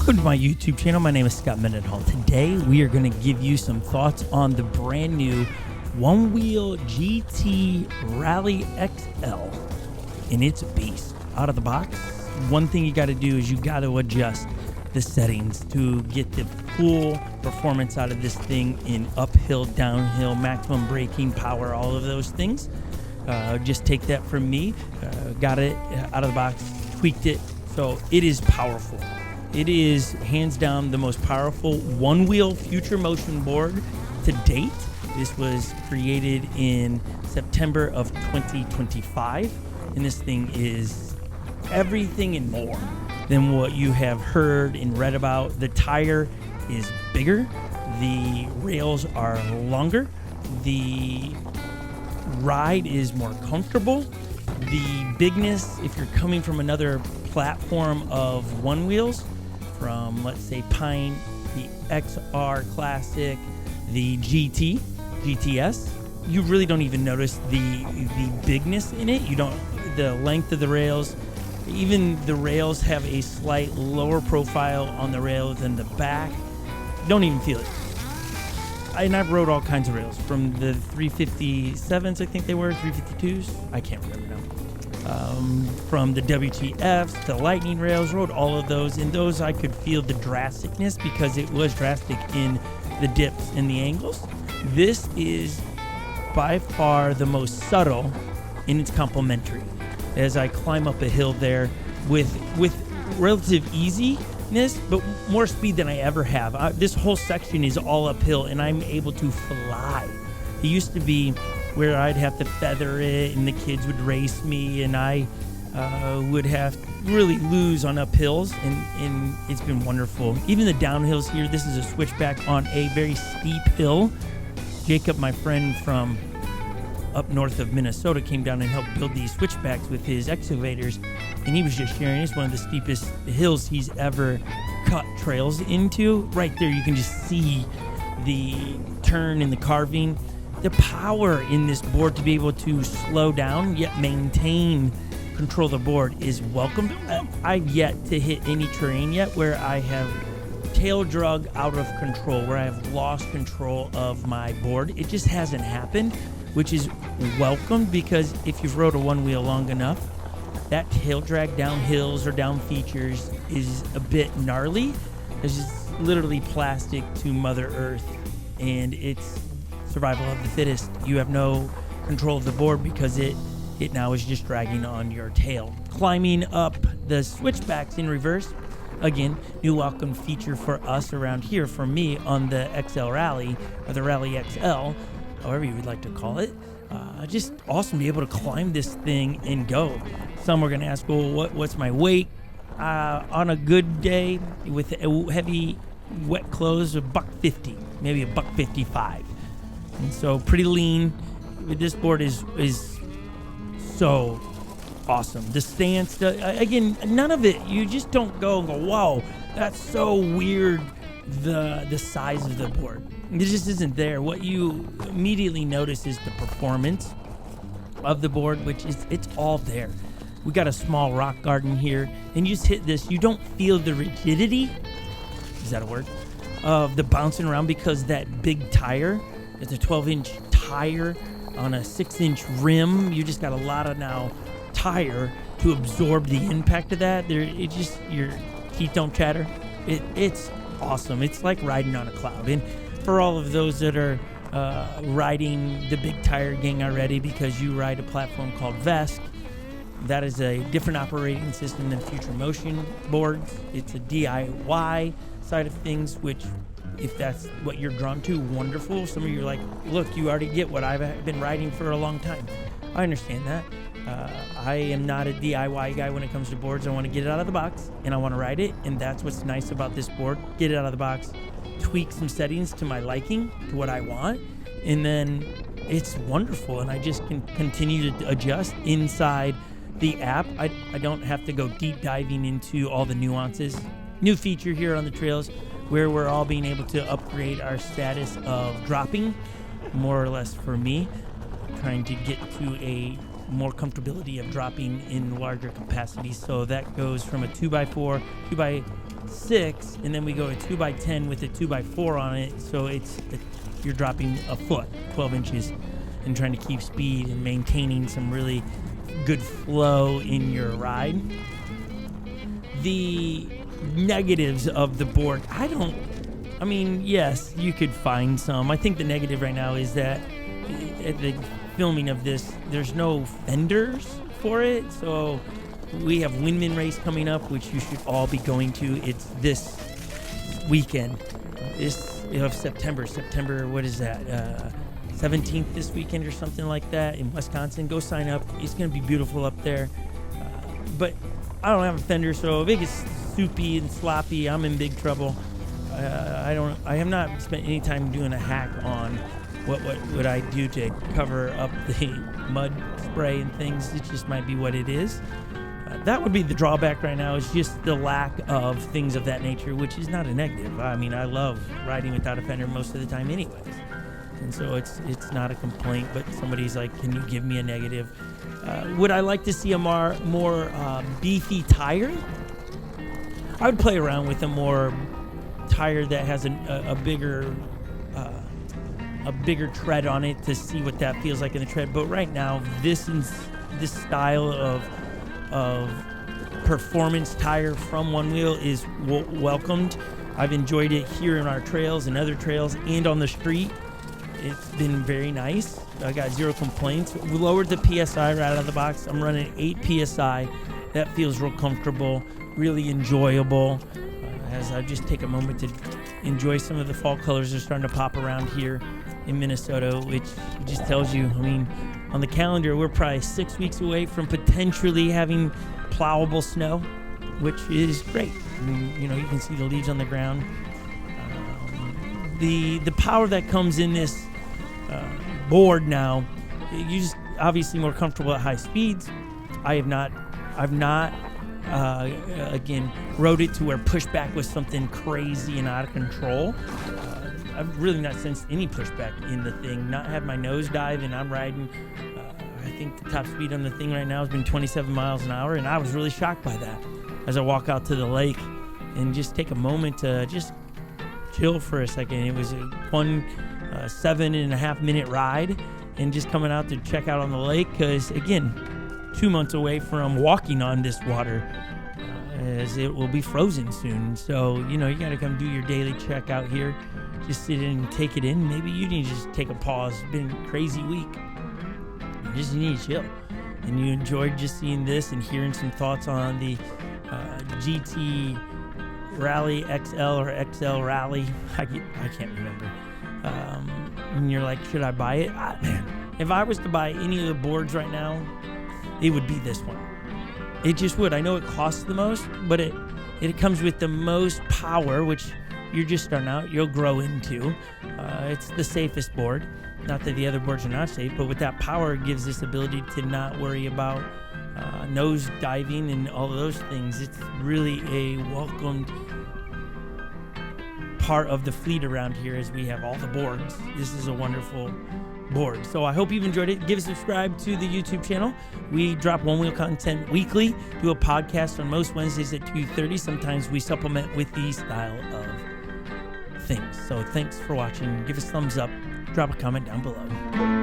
Welcome to my YouTube channel. My name is Scott Mendenhall. Today we are going to give you some thoughts on the brand new Onewheel GT Rally XL. And it's a beast. Out of the box, one thing you got to do is you got to adjust the settings to get the full performance out of this thing in uphill, downhill, maximum braking power, all of those things. Just take that from me. Got it out of the box, tweaked it, so it is powerful. It is hands down the most powerful one-wheel future motion board to date. This was created in September of 2025, and this thing is everything and more than what you have heard and read about. The tire is bigger, the rails are longer, the ride is more comfortable. The bigness, if you're coming from another platform of one wheels, from let's say Pint, the XR Classic, the GT, GTS, you really don't even notice the bigness in it. You don't, the length of the rails, even the rails have a slight lower profile on the rail than the back. Don't even feel it. And I've rode all kinds of rails, from the 357s, I think they were, 352s, I can't remember now. From the WTFs to Lightning rails, rode all of those. And those I could feel the drasticness because it was drastic in the dips and the angles. This is by far the most subtle in its complementary. As I climb up a hill there with relative easiness, but more speed than I ever have. This whole section is all uphill, and I'm able to fly. It used to be where I'd have to feather it, and the kids would race me, and I would have to really lose on uphills, and it's been wonderful. Even the downhills here, this is a switchback on a very steep hill. Jacob, my friend from up north of Minnesota, came down and helped build these switchbacks with his excavators, and he was just sharing it's one of the steepest hills he's ever cut trails into. Right there you can just see the turn and the carving. The power in this board to be able to slow down yet maintain control of the board is welcomed. I've yet to hit any terrain yet where I have tail drug out of control, where I have lost control of my board. It just hasn't happened, which is welcome, because if you've rode a one wheel long enough, that tail drag down hills or down features is a bit gnarly. It's just literally plastic to Mother Earth, and it's survival of the fittest. You have no control of the board because it now is just dragging on your tail. Climbing up the switchbacks in reverse, again, new welcome feature for us around here, for me on the XL Rally, or the Rally XL, however you would like to call it. Just awesome to be able to climb this thing and go. Some are going to ask, well, what's my weight? On a good day with heavy wet clothes, $150, maybe $155. And so pretty lean. This board is so awesome. The stance, again, none of it, you just don't go, whoa, that's so weird, the size of the board. It just isn't there. What you immediately notice is the performance of the board, which is, it's all there. We got a small rock garden here, and you just hit this, you don't feel the rigidity, is that a word, of the bouncing around, because that big tire, it's a 12-inch tire on a 6-inch rim. You just got a lot of now tire to absorb the impact of that. It just, your teeth don't chatter. It's awesome. It's like riding on a cloud. And for all of those that are riding the big tire gang already, because you ride a platform called Vesk, that is a different operating system than Future Motion boards. It's a DIY side of things, which, if that's what you're drawn to, wonderful. Some of you are like, look, you already get what I've been riding for a long time. I understand that. I am not a DIY guy when it comes to boards. I want to get it out of the box, and I want to ride it, and that's what's nice about this board. Get it out of the box, tweak some settings to my liking, to what I want, and then it's wonderful, and I just can continue to adjust inside the app. I don't have to go deep diving into all the nuances. New feature here on the trails, where we're all being able to upgrade our status of dropping, more or less for me. trying to get to a more comfortability of dropping in larger capacities. So that goes from a 2x4, 2x6, and then we go a 2x10 with a 2x4 on it. So you're dropping a foot, 12 inches, and trying to keep speed and maintaining some really good flow in your ride. The negatives of the board, yes, you could find some. I think the negative right now is that at the filming of this, there's no fenders for it. So we have Windman Race coming up, which you should all be going to. It's this weekend, September, what is that? 17th this weekend or something like that in Wisconsin. Go sign up. It's going to be beautiful up there. But I don't have a fender, so if it gets soupy and sloppy, I'm in big trouble. I have not spent any time doing a hack on what would I do to cover up the mud spray and things. It just might be what it is. That would be the drawback right now, is just the lack of things of that nature, which is not a negative. I mean, I love riding without a fender most of the time anyways. And so it's not a complaint, but somebody's like, can you give me a negative? Would I like to see a more beefy tire? I would play around with a more tire that has a bigger tread on it to see what that feels like in the tread. But right now, this style of performance tire from Onewheel is welcomed. I've enjoyed it here in our trails and other trails and on the street. It's been very nice. I got zero complaints. We lowered the PSI right out of the box. I'm running 8 PSI. That feels real comfortable, really enjoyable. As I just take a moment to enjoy some of the fall colors that are starting to pop around here in Minnesota, which just tells you, on the calendar, we're probably 6 weeks away from potentially having plowable snow, which is great. You can see the leaves on the ground. The power that comes in this board now, you're just obviously more comfortable at high speeds. I've not again rode it to where pushback was something crazy and out of control. I've really not sensed any pushback in the thing. Not had my nose dive, and I'm riding. I think the top speed on the thing right now has been 27 miles an hour, and I was really shocked by that. As I walk out to the lake and just take a moment to just chill for a second. It was a 7.5 minute ride, and just coming out to check out on the lake, because again, 2 months away from walking on this water, as it will be frozen soon. So you got to come do your daily check out here, just sit in and take it in. Maybe you need to just take a pause. It's been a crazy week, you need to chill, and you enjoyed just seeing this and hearing some thoughts on the GT Rally XL or XL Rally. I can't remember. And you're like, should I buy it? Man, if I was to buy any of the boards right now, it would be this one. It just would. I know it costs the most, but it comes with the most power, which you're just starting out, you'll grow into. It's the safest board. Not that the other boards are not safe, but with that power, it gives this ability to not worry about nose diving and all of those things. It's really a welcomed part of the fleet around here, as we have all the boards. This is a wonderful board. So I hope you've enjoyed it. Give a subscribe to the YouTube channel. We drop One Wheel content weekly, do a podcast on most Wednesdays at 2:30. Sometimes we supplement with these style of things. So thanks for watching. Give us a thumbs up. Drop a comment down below.